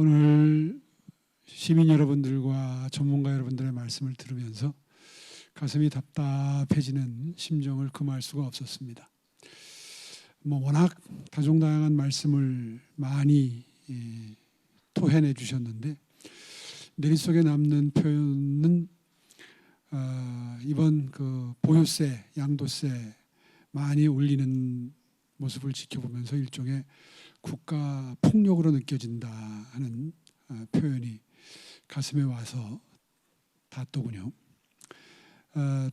오늘 시민 여러분들과 전문가 여러분들의 말씀을 들으면서 가슴이 답답해지는 심정을 금할 수가 없었습니다. 워낙 다종다양한 말씀을 많이 토해내 주셨는데 내릿속에 남는 표현은 이번 보유세, 양도세 많이 올리는 모습을 지켜보면서 일종의 국가 폭력으로 느껴진다 하는 표현이 가슴에 와서 닿더군요.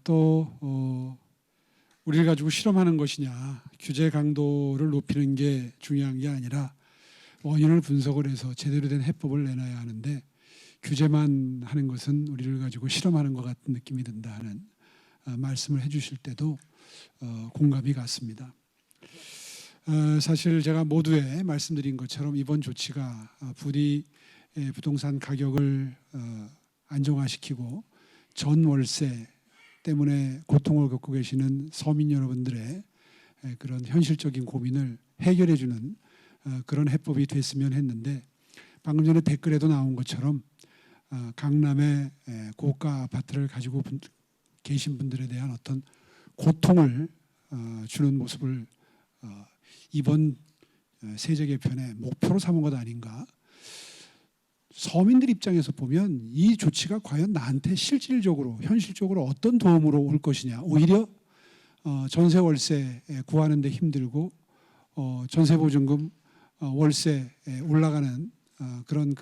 또 우리를 가지고 실험하는 것이냐, 규제 강도를 높이는 게 중요한 게 아니라 원인을 분석을 해서 제대로 된 해법을 내놔야 하는데 규제만 하는 것은 우리를 가지고 실험하는 것 같은 느낌이 든다 하는 말씀을 해주실 때도 공감이 갔습니다. 사실 제가 모두에 말씀드린 것처럼 이번 조치가 부디 부동산 가격을 안정화시키고 전월세 때문에 고통을 겪고 계시는 서민 여러분들의 그런 현실적인 고민을 해결해주는 그런 해법이 됐으면 했는데 방금 전에 댓글에도 나온 것처럼 강남의 고가 아파트를 가지고 계신 분들에 대한 어떤 고통을 주는 모습을 이번 세제 개편의 목표로 삼은 것 아닌가. 서민들 입장에서 보면 이 조치가 과연 나한테 실질적으로 현실적으로 어떤 도움으로 올 것이냐. 오히려 전세 월세 구하는 데 힘들고 전세보증금 월세 올라가는 그런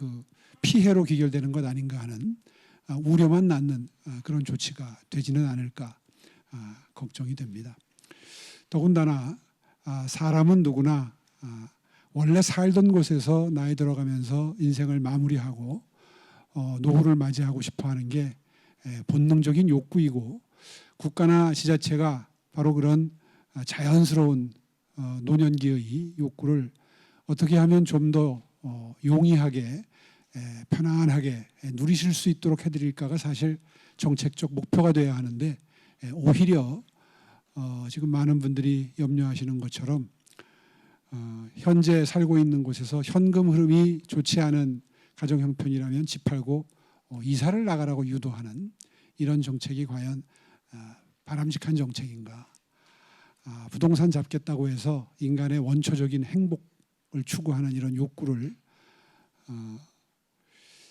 피해로 귀결되는 것 아닌가 하는 우려만 낳는 그런 조치가 되지는 않을까 걱정이 됩니다. 더군다나 사람은 누구나 원래 살던 곳에서 나이 들어가면서 인생을 마무리하고 노후를 맞이하고 싶어하는 게 본능적인 욕구이고 국가나 지자체가 바로 그런 자연스러운 노년기의 욕구를 어떻게 하면 좀 더 용이하게 편안하게 누리실 수 있도록 해드릴까가 사실 정책적 목표가 돼야 하는데 오히려 지금 많은 분들이 염려하시는 것처럼 현재 살고 있는 곳에서 현금 흐름이 좋지 않은 가정 형편이라면 집 팔고 이사를 나가라고 유도하는 이런 정책이 과연 바람직한 정책인가. 부동산 잡겠다고 해서 인간의 원초적인 행복을 추구하는 이런 욕구를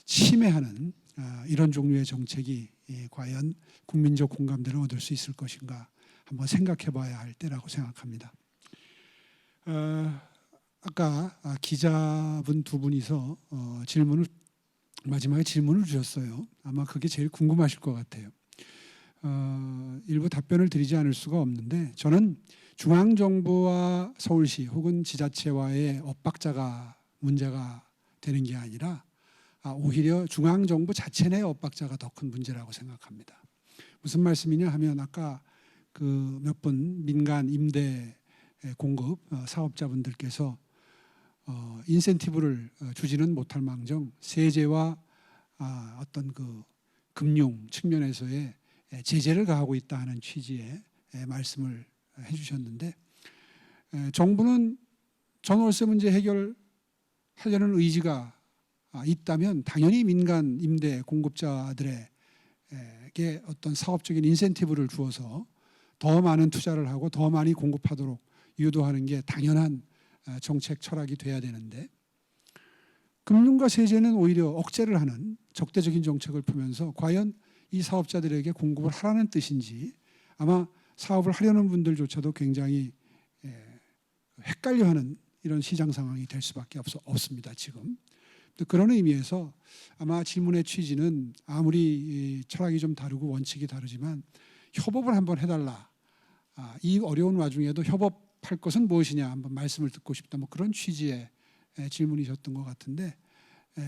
침해하는 이런 종류의 정책이 과연 국민적 공감대를 얻을 수 있을 것인가 한번 생각해 봐야 할 때라고 생각합니다. 아까 기자분 두 분이서 마지막에 질문을 주셨어요. 아마 그게 제일 궁금하실 것 같아요. 일부 답변을 드리지 않을 수가 없는데 저는 중앙정부와 서울시 혹은 지자체와의 엇박자가 문제가 되는 게 아니라 오히려 중앙정부 자체 내 엇박자가 더 큰 문제라고 생각합니다. 무슨 말씀이냐 하면 아까 몇 분 민간 임대 공급 사업자분들께서 인센티브를 주지는 못할 망정 세제와 어떤 금융 측면에서의 제재를 가하고 있다 하는 취지의 말씀을 해주셨는데 정부는 전월세 문제 해결하려는 의지가 있다면 당연히 민간 임대 공급자들에게 어떤 사업적인 인센티브를 주어서 더 많은 투자를 하고 더 많이 공급하도록 유도하는 게 당연한 정책 철학이 돼야 되는데 금융과 세제는 오히려 억제를 하는 적대적인 정책을 펴면서 과연 이 사업자들에게 공급을 하라는 뜻인지 아마 사업을 하려는 분들조차도 굉장히 헷갈려하는 이런 시장 상황이 될 수밖에 없습니다. 지금. 그런 의미에서 아마 질문의 취지는 아무리 철학이 좀 다르고 원칙이 다르지만 협업을 한번 해달라. 이 어려운 와중에도 협업할 것은 무엇이냐 한번 말씀을 듣고 싶다. 그런 취지의 질문이셨던 것 같은데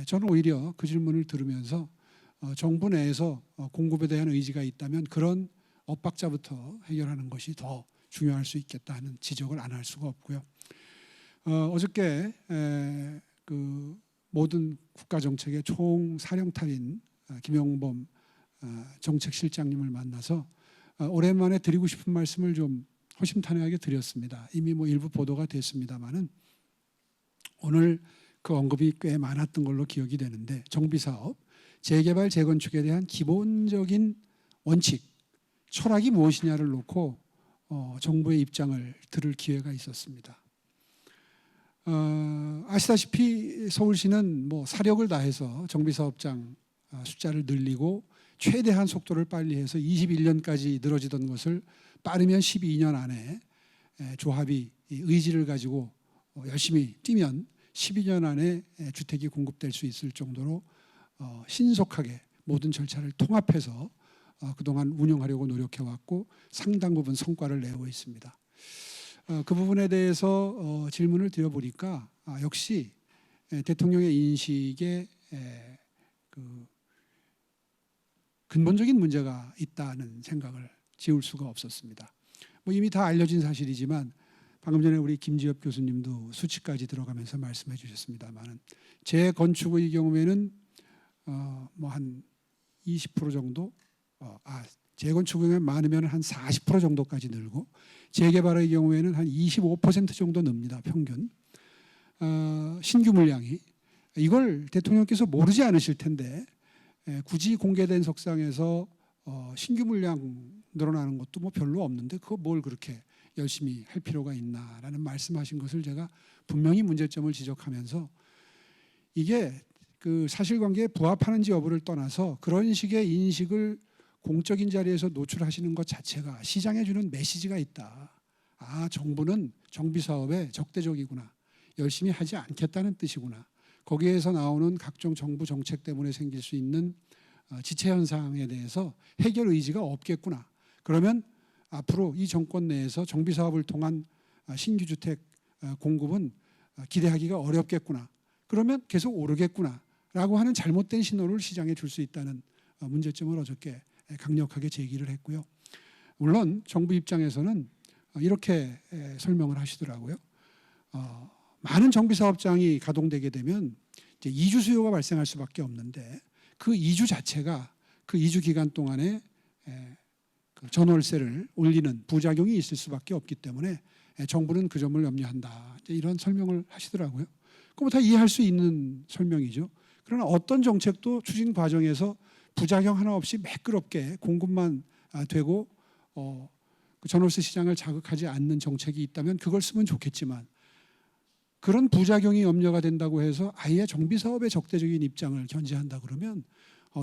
저는 오히려 그 질문을 들으면서 정부 내에서 공급에 대한 의지가 있다면 그런 엇박자부터 해결하는 것이 더 중요할 수 있겠다 하는 지적을 안 할 수가 없고요. 어저께 모든 국가정책의 총사령탑인 김영범 정책실장님을 만나서 오랜만에 드리고 싶은 말씀을 좀 허심탄회하게 드렸습니다. 이미 일부 보도가 됐습니다만은 오늘 그 언급이 꽤 많았던 걸로 기억이 되는데 정비사업, 재개발, 재건축에 대한 기본적인 원칙, 철학이 무엇이냐를 놓고 정부의 입장을 들을 기회가 있었습니다. 아시다시피 서울시는 뭐 사력을 다해서 정비사업장 숫자를 늘리고 최대한 속도를 빨리 해서 21년까지 늘어지던 것을 빠르면 12년 안에 조합이 의지를 가지고 열심히 뛰면 12년 안에 주택이 공급될 수 있을 정도로 신속하게 모든 절차를 통합해서 그동안 운영하려고 노력해왔고 상당 부분 성과를 내고 있습니다. 그 부분에 대해서 질문을 드려보니까 역시 대통령의 인식에 그 근본적인 문제가 있다는 생각을 지울 수가 없었습니다. 뭐 이미 다 알려진 사실이지만 방금 전에 우리 김지엽 교수님도 수치까지 들어가면서 말씀해 주셨습니다만 재건축의 경우에는 뭐 한 20% 정도 재건축이 많으면 한 40% 정도까지 늘고 재개발의 경우에는 한 25% 정도 늡니다. 평균. 신규 물량이 이걸 대통령께서 모르지 않으실 텐데 굳이 공개된 석상에서 신규 물량 늘어나는 것도 뭐 별로 없는데 그거 뭘 그렇게 열심히 할 필요가 있나라는 말씀하신 것을 제가 분명히 문제점을 지적하면서 이게 그 사실관계에 부합하는지 여부를 떠나서 그런 식의 인식을 공적인 자리에서 노출하시는 것 자체가 시장에 주는 메시지가 있다. 정부는 정비사업에 적대적이구나. 열심히 하지 않겠다는 뜻이구나. 거기에서 나오는 각종 정부 정책 때문에 생길 수 있는 지체 현상에 대해서 해결 의지가 없겠구나. 그러면 앞으로 이 정권 내에서 정비사업을 통한 신규 주택 공급은 기대하기가 어렵겠구나. 그러면 계속 오르겠구나. 라고 하는 잘못된 신호를 시장에 줄 수 있다는 문제점을 어저께 강력하게 제기를 했고요. 물론 정부 입장에서는 이렇게 설명을 하시더라고요. 많은 정비사업장이 가동되게 되면 이제 이주 수요가 발생할 수밖에 없는데 그 이주 자체가 그 이주 기간 동안에 그 전월세를 올리는 부작용이 있을 수밖에 없기 때문에 정부는 그 점을 염려한다. 이런 설명을 하시더라고요. 그럼 다 이해할 수 있는 설명이죠. 그러나 어떤 정책도 추진 과정에서 부작용 하나 없이 매끄럽게 공급만 되고 그 전월세 시장을 자극하지 않는 정책이 있다면 그걸 쓰면 좋겠지만 그런 부작용이 염려가 된다고 해서 아예 정비사업의 적대적인 입장을 견지한다 그러면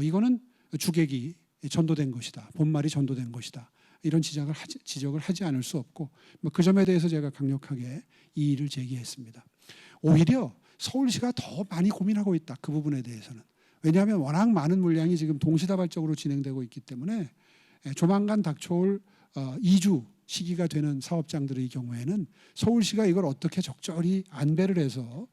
이거는 주객이 전도된 것이다. 본말이 전도된 것이다. 이런 지적을 하지 않을 수 없고 그 점에 대해서 제가 강력하게 이의를 제기했습니다. 오히려 서울시가 더 많이 고민하고 있다. 그 부분에 대해서는. 왜냐하면 워낙 많은 물량이 지금 동시다발적으로 진행되고 있기 때문에 조만간 닥쳐올 이주 시기가 되는 사업장들의 경우에는 서울시가 이걸 어떻게 적절히 안배를 해서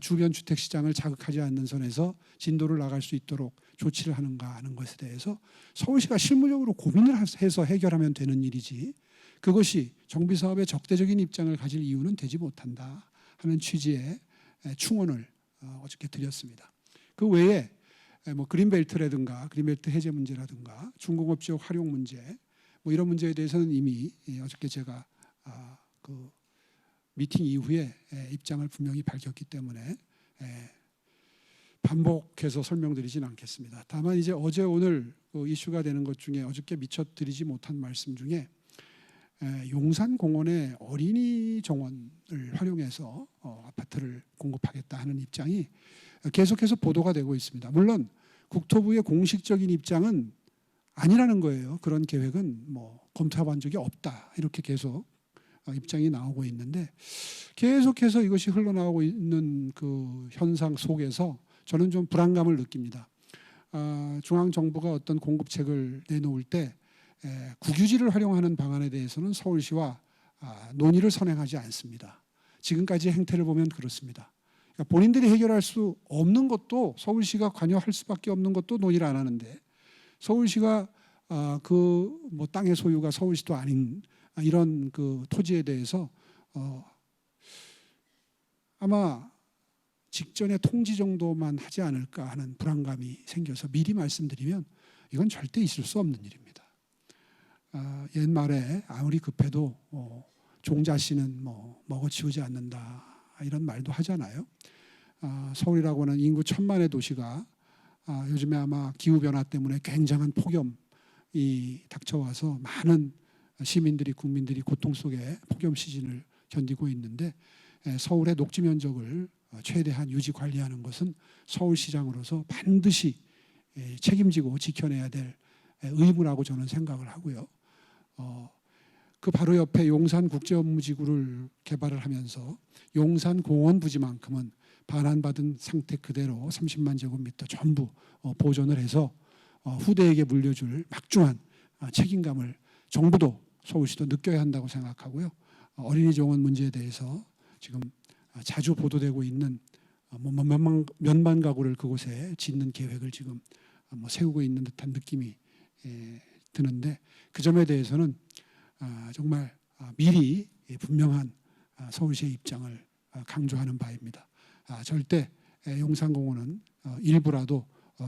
주변 주택시장을 자극하지 않는 선에서 진도를 나갈 수 있도록 조치를 하는가 하는 것에 대해서 서울시가 실무적으로 고민을 해서 해결하면 되는 일이지 그것이 정비사업의 적대적인 입장을 가질 이유는 되지 못한다 하는 취지의 충원을 어저께 드렸습니다. 그 외에 뭐 그린벨트라든가 그린벨트 해제 문제라든가 중공업지역 활용 문제 뭐 이런 문제에 대해서는 이미 어저께 제가 그 미팅 이후에 입장을 분명히 밝혔기 때문에 반복해서 설명드리진 않겠습니다. 다만 이제 어제 오늘 그 이슈가 되는 것 중에 어저께 미처 드리지 못한 말씀 중에 용산공원의 어린이 정원을 활용해서 아파트를 공급하겠다 하는 입장이 계속해서 보도가 되고 있습니다. 물론 국토부의 공식적인 입장은 아니라는 거예요. 그런 계획은 뭐 검토해본 적이 없다. 이렇게 계속 입장이 나오고 있는데 계속해서 이것이 흘러나오고 있는 그 현상 속에서 저는 좀 불안감을 느낍니다. 중앙정부가 어떤 공급책을 내놓을 때 국유지를 활용하는 방안에 대해서는 서울시와 논의를 선행하지 않습니다. 지금까지의 행태를 보면 그렇습니다. 그러니까 본인들이 해결할 수 없는 것도 서울시가 관여할 수밖에 없는 것도 논의를 안 하는데 서울시가 그 뭐 땅의 소유가 서울시도 아닌 이런 그 토지에 대해서 아마 직전에 통지 정도만 하지 않을까 하는 불안감이 생겨서 미리 말씀드리면 이건 절대 있을 수 없는 일입니다. 옛말에 아무리 급해도 종자씨는 뭐 먹어치우지 않는다 이런 말도 하잖아요. 서울이라고 하는 인구 1,000만의 도시가 요즘에 아마 기후변화 때문에 굉장한 폭염이 닥쳐와서 많은 시민들이 국민들이 고통 속에 폭염 시즌을 견디고 있는데 서울의 녹지 면적을 최대한 유지 관리하는 것은 서울시장으로서 반드시 책임지고 지켜내야 될 의무라고 저는 생각을 하고요. 그 바로 옆에 용산국제업무지구를 개발을 하면서 용산공원 부지만큼은 반환받은 상태 그대로 30만 제곱미터 전부 보존을 해서 후대에게 물려줄 막중한 책임감을 정부도 서울시도 느껴야 한다고 생각하고요. 어린이 정원 문제에 대해서 지금 자주 보도되고 있는 몇만 가구를 그곳에 짓는 계획을 지금 세우고 있는 듯한 느낌이 드는데 그 점에 대해서는 정말 미리 분명한 서울시의 입장을 강조하는 바입니다. 절대 용산공원은 일부라도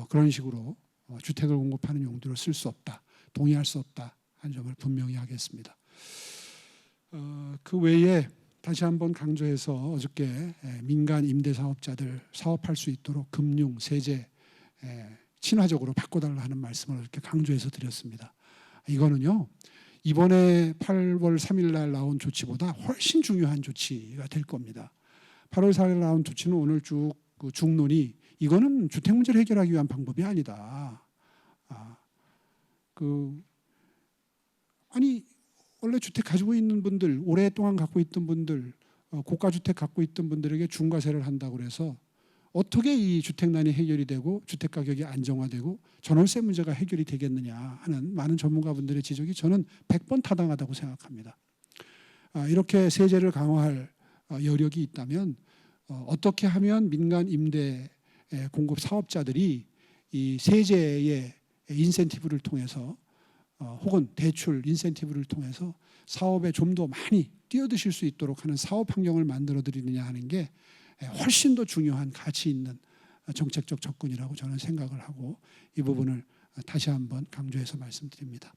그런 식으로 주택을 공급하는 용도로 쓸 수 없다, 동의할 수 없다 한 점을 분명히 하겠습니다. 그 외에 다시 한번 강조해서 어저께 민간 임대사업자들 사업할 수 있도록 금융, 세제 친화적으로 바꿔달라 하는 말씀을 이렇게 강조해서 드렸습니다. 이거는요 이번에 8월 3일 날 나온 조치보다 훨씬 중요한 조치가 될 겁니다. 8월 4일 나온 조치는 오늘 쭉 중론이 이거는 주택 문제를 해결하기 위한 방법이 아니다. 아니 원래 주택 가지고 있는 분들, 오랫동안 갖고 있던 분들, 고가 주택 갖고 있던 분들에게 중과세를 한다고 그래서 어떻게 이 주택난이 해결이 되고 주택 가격이 안정화되고 전월세 문제가 해결이 되겠느냐 하는 많은 전문가분들의 지적이 저는 100번 타당하다고 생각합니다. 이렇게 세제를 강화할 여력이 있다면 어떻게 하면 민간 임대 공급 사업자들이 이 세제의 인센티브를 통해서 혹은 대출 인센티브를 통해서 사업에 좀 더 많이 뛰어드실 수 있도록 하는 사업 환경을 만들어 드리느냐 하는 게 훨씬 더 중요한 가치 있는 정책적 접근이라고 저는 생각을 하고 이 부분을 다시 한번 강조해서 말씀드립니다.